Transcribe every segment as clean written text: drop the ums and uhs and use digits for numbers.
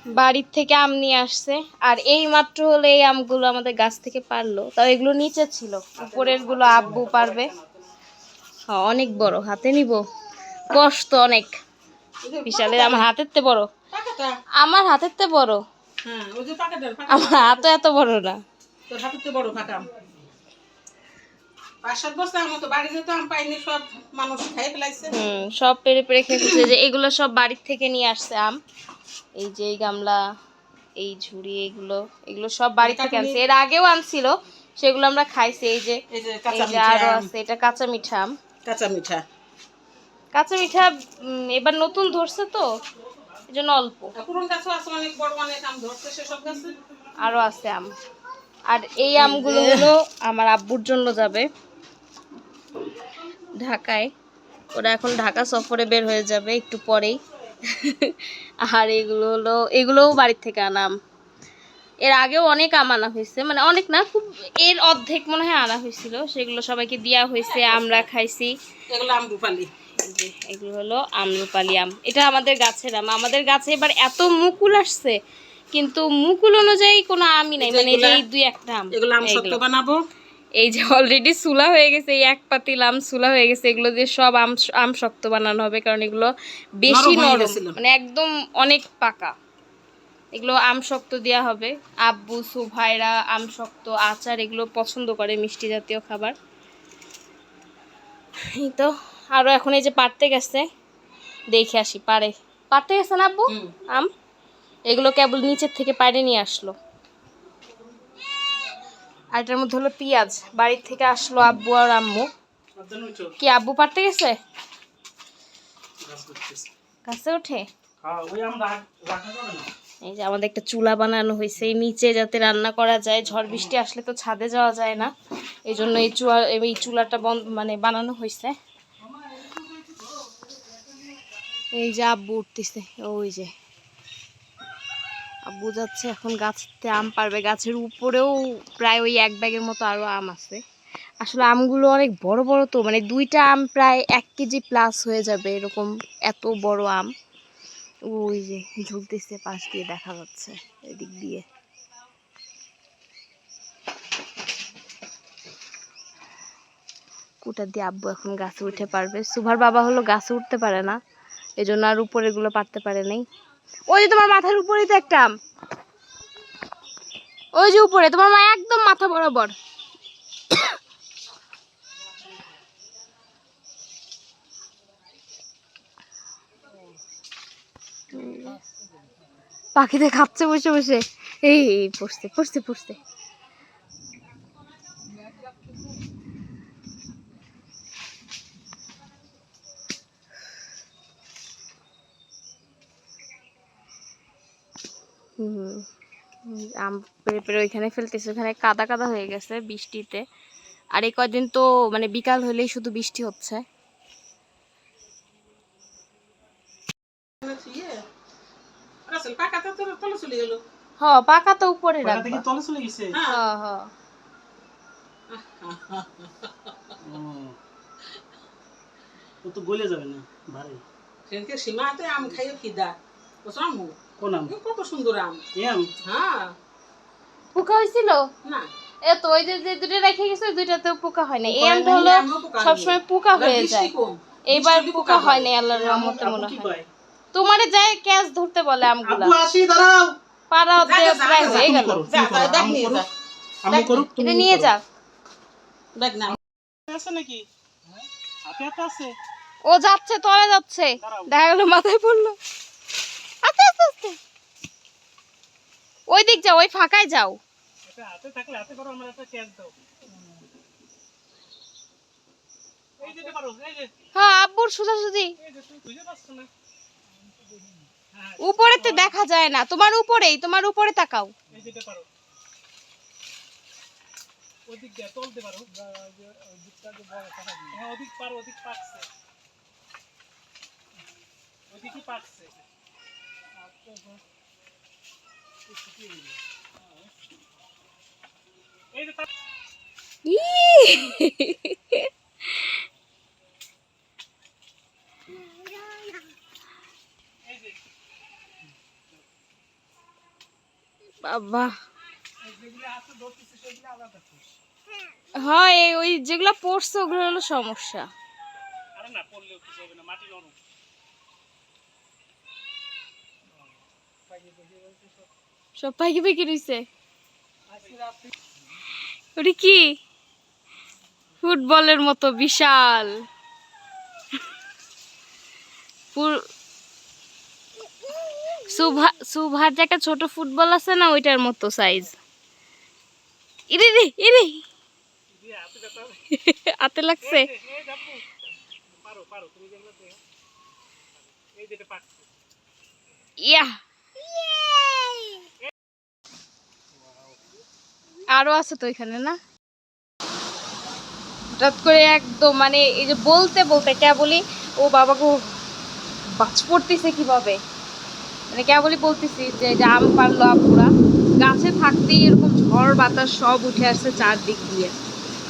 বাড়ির থেকে আম নিয়ে আসছে। আর এই মাত্র হলে এই আমগুলো আমাদের গাছ থেকে পারলো, তাও এগুলো নিচে ছিল, উপরের গুলো আব্বু পারবে। হ্যাঁ অনেক বড়, হাতে নিব কষ্ট অনেক, বিশালে আমার হাতের তে বড়, আমার হাতের তে বড়, আমার হাতও এত বড় না। তোর হাতের তে বড় ফাঁকা আম 5-7 বস্তা আম তো বাড়িতে তো আম পাইনি, সব মানুষ খাই ফেলাইছে। সব পেরে পেরে খেয়ে ফেলছে। যে এগুলো সব বাড়ির থেকে নিয়ে আসছে আম, এই যে এই গামলা, এই ঝুড়ি, এগুলো এগুলো সব বাড়ি থেকে আনছে। এর আগেও আনছিল, সেগুলো আমরা খাইছি। এই যে আরো আছে, এটা কাঁচা মিঠা আম। কাঁচা মিঠা, কাঁচা মিঠা এবার নতুন ধরছে তো এজন্য অল্প। পুরন গাছও আছে অনেক বড়, অনেক আম ধরছে সেসব গাছে, আরো আছে আম। আর এই আমগুলো হলো আমার আব্বুর জন্য যাবে ঢাকায়, ওরা এখন ঢাকা সফরে বের হয়ে যাবে একটু পরেই। আর এগুলো হলো, এগুলোও বাড়ির থেকে আনা আম। এর আগেও অনেক আম আনা হয়েছে, মানে অনেক না, খুব এর অর্ধেক মনে হয় আনা হয়েছিল, সেগুলো সবাইকে দেওয়া হয়েছে, আমরা খাইছি। এগুলো আমরুপালি, এগুলো হলো আমরুপালি আম। এটা আমাদের গাছের আম। আমাদের গাছে এবার এত মুকুল আসছে, কিন্তু মুকুল অনুযায়ী কোনো আমই নাই, মানে এই দুই একটা আম। এগুলো আম সত্য বানাবো। এই যে অলরেডি সুলা হয়ে গেছে, এই এক পাতিল আম সুলা হয়ে গেছে, এগুলো দিয়ে সব আম শক্ত বানানো হবে, কারণ এগুলো বেশি নরম, মানে একদম অনেক পাকা। এগুলো আম শক্ত দেওয়া হবে। আব্বু সুভাইরা আম শক্ত আচার এগুলো পছন্দ করে, মিষ্টি জাতীয় খাবার। এই তো আরো এখন এই যে পাড়তে গেছে, দেখে আসি পাড়তে গেছে না আব্বু আম, এগুলো কেবল নিচের থেকে পাড়ে নিয়ে আসলো। আর এটার মধ্যে হলো পেঁয়াজ, বাড়ির থেকে আসলো আব্বু আর আম্মু। কি আব্বু পাড়তে গেছে গাছে উঠে? এই যে আমাদের একটা চুলা বানানো হয়েছে এই নিচে, যাতে রান্না করা যায়। ঝড় বৃষ্টি আসলে তো ছাদে যাওয়া যায় না, এই জন্য এই চুলাটা মানে বানানো হয়েছে। এই যে আব্বু উঠতেছে, ওই যে আব্বু যাচ্ছে এখন গাছতে আম পারবে। গাছের উপরেও প্রায় ওই এক ব্যাগের মতো আরো আম আছে। আসলে আমগুলো অনেক বড় বড়, তো মানে দুইটা আম প্রায় 1 কেজি প্লাস হয়ে যাবে এরকম, এত বড় আম। ওই যে ঝুলতেছে, পাশ দিয়ে দেখা যাচ্ছে এদিক দিয়ে। কুটা দিয়ে আব্বু এখন গাছে উঠে পারবে। সুভার বাবা হলো গাছে উঠতে পারে না, এই জন্য আর উপরে গুলো পারতে পারে নাই। ওই যে তোমার মাথার উপরেই তো একটা আম, ওই যে উপরে তোমার মা একদম মাথা বরাবর। পাখিতে খাচ্ছে বসে বসে, এই পড়ছে পড়ছে পড়ছে। আম পেরে পেরে ওইখানে ফেলতেছে, ওখানে কাদা কাদা হয়ে গেছে বৃষ্টিতে। আর এই কয়দিন তো মানে বিকাল হলেই শুধু বৃষ্টি হচ্ছে। হ্যাঁ পাকা তো উপরে রাখবা। হ্যাঁ হ্যাঁ ও তো গলে যাবে না ভারী। সেনকে সীমাতে আম খাইও খিদা ওসামু কোন আম, কত সুন্দর আম, এই আম। হ্যাঁ পোকা হয়েছিল না, এ তো ওই যে দুটো রেখে গেছে দুইটাতেও পোকা হয় না। এই আমটা হলো সবসময় পোকা হয়ে যায়, এইবার পোকা হয় না আল্লাহর রহমতে মনে হয়। তোমারে যায় ক্যাচ ধরতে বলে আমগুলা। আব্বু আসি দাঁড়াও, পাড়া অর্ধেক প্রায় হয়ে গেল। আমি করুক, এটা নিয়ে যা। দেখ না আছে নাকি, হাতে হাতে আছে। ও যাচ্ছে, তলে যাচ্ছে, দেখা গেল মাথায় পড়লো। আস্তে আস্তে আস্তে, ওই দিক যাও, ওই ফাঁকায় যাও। এটা হাতে থাকলে হাতে করো, আমরা একটা ক্যাচ দাও। এই যে পারো, এই যে হ্যাঁ আব্বুর সোজাসুজি। এই যে তুমি বুঝে পাচ্ছ না, উপরেতে দেখা যায় না, তোমার উপরেই, তোমার উপরে তাকাও। এই যেটা পারো ওদিক দিয়ে চলতে পারো, যে ওদিকটা যে বড় কথা, হ্যাঁ ওদিক পারো, ওদিক পাকছে, ওদিকই পাকছে। এই যে বাবা হয় ওই যেগুলো পড়ছে ওগুলো হলো সমস্যা। সব পাইকি পাইকি রইছে। ওটা কি ফুটবলের মতো বিশাল সুভার যে একটা ছোট ফুটবল আছে না ওইটার মতো সাইজ। ইরে রে ইরে হাতে লাগছে। ইয়া আরো আছে তো এখানে না। হঠাৎ করে একদম মানে এই যে বলতে বলতে কেবলই ও বাবা গো বাজ পড়তেছে কিভাবে, মানে কেবলই বলতেছি যে আম পারলো আপুরা, গাছে থাকতেই এরকম ঝড় বাতাস সব উঠে আসছে চারদিক দিয়ে।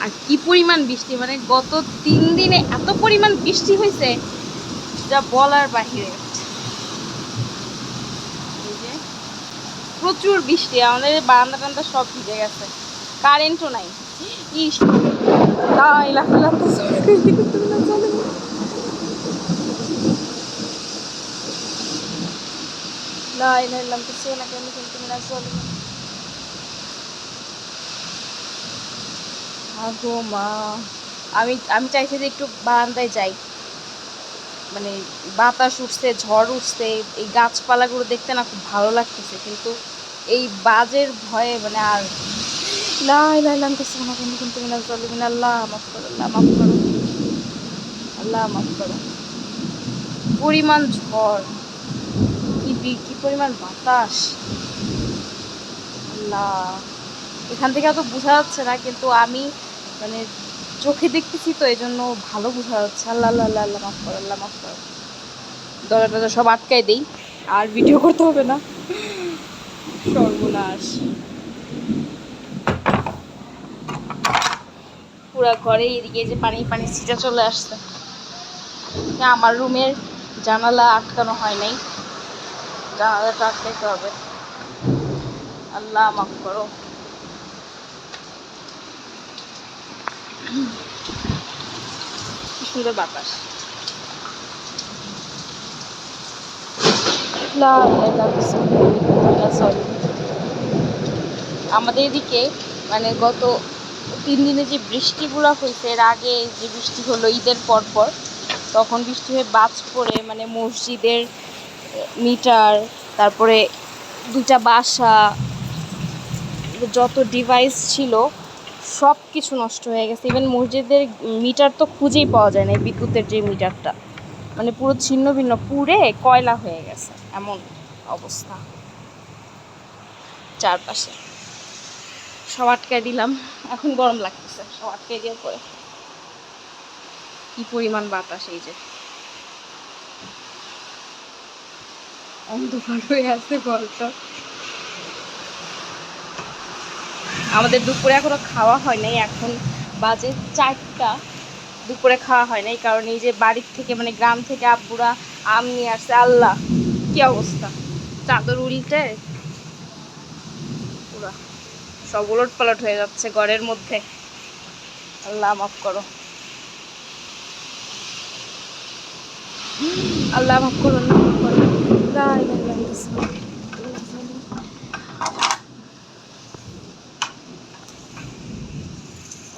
আর কি পরিমাণ বৃষ্টি, মানে গত 3 দিনে এত পরিমাণ বৃষ্টি হয়েছে যা বলার বাহিরে। এই যে প্রচুর বৃষ্টি, আমাদের বারান্দা টান্দা সব ভিজে গেছে, কারেন্টও নাই। ইস আমি আমি চাইছি যে একটু বারান্দায় যাই, মানে বাতাস উঠছে ঝড় উঠছে এই গাছপালাগুলো দেখতে না খুব ভালো লাগতেছে, কিন্তু এই বাজের ভয়ে মানে আর আল্লাহ মাফ করো, আল্লাহ মাফ করো, আল্লাহ মাফ করো। পরিমাণ ঝড়, কি পরিমাণ বাতাস, আল্লাহ এখান থেকে অত বোঝা যাচ্ছে না, কিন্তু আমি মানে চোখে দেখতেছি তো এই জন্য ভালো বোঝা যাচ্ছে। আল্লাহ আল্লাহ আল্লাহ আল্লাহ মাফ করো, আল্লাহ মাফ করো। দরজা টরজা সব আটকাই দেই, আর ভিডিও করতে হবে না, সর্বনাশ। পুরা ঘরে এদিকে যে পানি পানি ছিটা চলে আসছে। আমার রুমের জানালা আটকানো হয় নাই, জানালাটা আটকাইতে হবে। আল্লাহ মাফ করো। কি সুন্দর বাতাস। আমাদের এদিকে মানে গত 3 দিনে যে বৃষ্টিগুলো হয়েছে, এর আগে যে বৃষ্টি হলো ঈদের পর তখন বৃষ্টি হয়ে বাজ পড়ে মানে মসজিদের মিটার, তারপরে 2টা বাসা, যত ডিভাইস ছিল সব কিছু নষ্ট হয়ে গেছে। ইভেন মসজিদের মিটার তো খুঁজেই পাওয়া যায় না, বিদ্যুতের যে মিটারটা মানে পুরো ছিন্ন ভিন্ন পুড়ে কয়লা হয়ে গেছে, এমন অবস্থা। চারপাশে সব আটকায় দিলাম, এখন গরম লাগতেছে, সব আটকায় দেওয়ার পরে কি পরিমাণ বাতাস। এই যে অন্ধকার হয়ে আছে ঘরটা। আমাদের দুপুরে এখনো খাওয়া হয় নাই, এখন বাজে 4টা, দুপুরে খাওয়া হয় নাই, কারণ এই যে বাড়ির থেকে মানে গ্রাম থেকে আব্বুরা আম নিয়ে আসছে। আল্লাহ কি অবস্থা, চাদর উল্টে পুরা সব উলট পালট হয়ে যাচ্ছে ঘরের মধ্যে। আল্লাহ মাফ করো, আল্লাহ মাফ করো, না মাফ করো।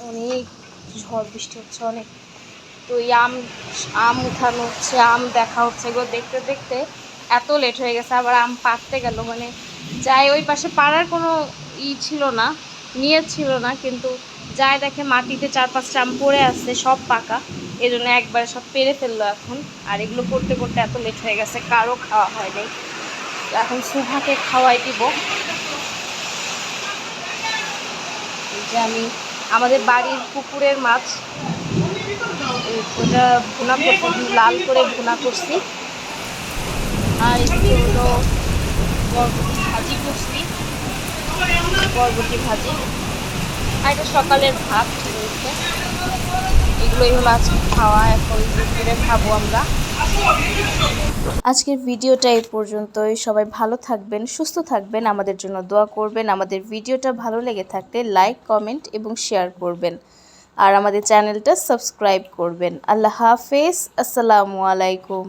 অনেক ঝড় বৃষ্টি হচ্ছে অনেক, তো এই আম উঠানো হচ্ছে, আম দেখা হচ্ছে, এগুলো দেখতে দেখতে এত লেট হয়ে গেছে। আবার আম পাড়তে গেল মানে যাই ওই পাশে পাড়ার কোনো ছিল না, নিয়ে ছিল না, কিন্তু যাই দেখে মাটিতে 4-5টা আম পড়ে আসছে সব পাকা, এই জন্য একবারে সব পেরে ফেললো এখন। আর এগুলো করতে করতে এত লেট হয়ে গেছে, কারো খাওয়া হয়নি। এখন সুভাকে খাওয়াই দিব। এই যে আমি আমাদের বাড়ির পুকুরের মাছ, ওটা ভুনা করছি, লাল করে ভুনা করছি। আর একটু হলো বরবটি ভাজি করছি, বরবটি ভাজি। আর এটা সকালের ভাত রয়েছে, এগুলোই হলো আজকে খাওয়া। এখন দুপুরে খাবো আমরা। আজকের ভিডিওটা এই পর্যন্তই। সবাই ভালো থাকবেন, সুস্থ থাকবেন, আমাদের জন্য দোয়া করবেন। আমাদের ভিডিওটা ভালো লেগে থাকলে লাইক, কমেন্ট এবং শেয়ার করবেন। আর আমাদের চ্যানেলটা সাবস্ক্রাইব করবেন। আল্লাহ হাফেজ। আসসালামু আলাইকুম।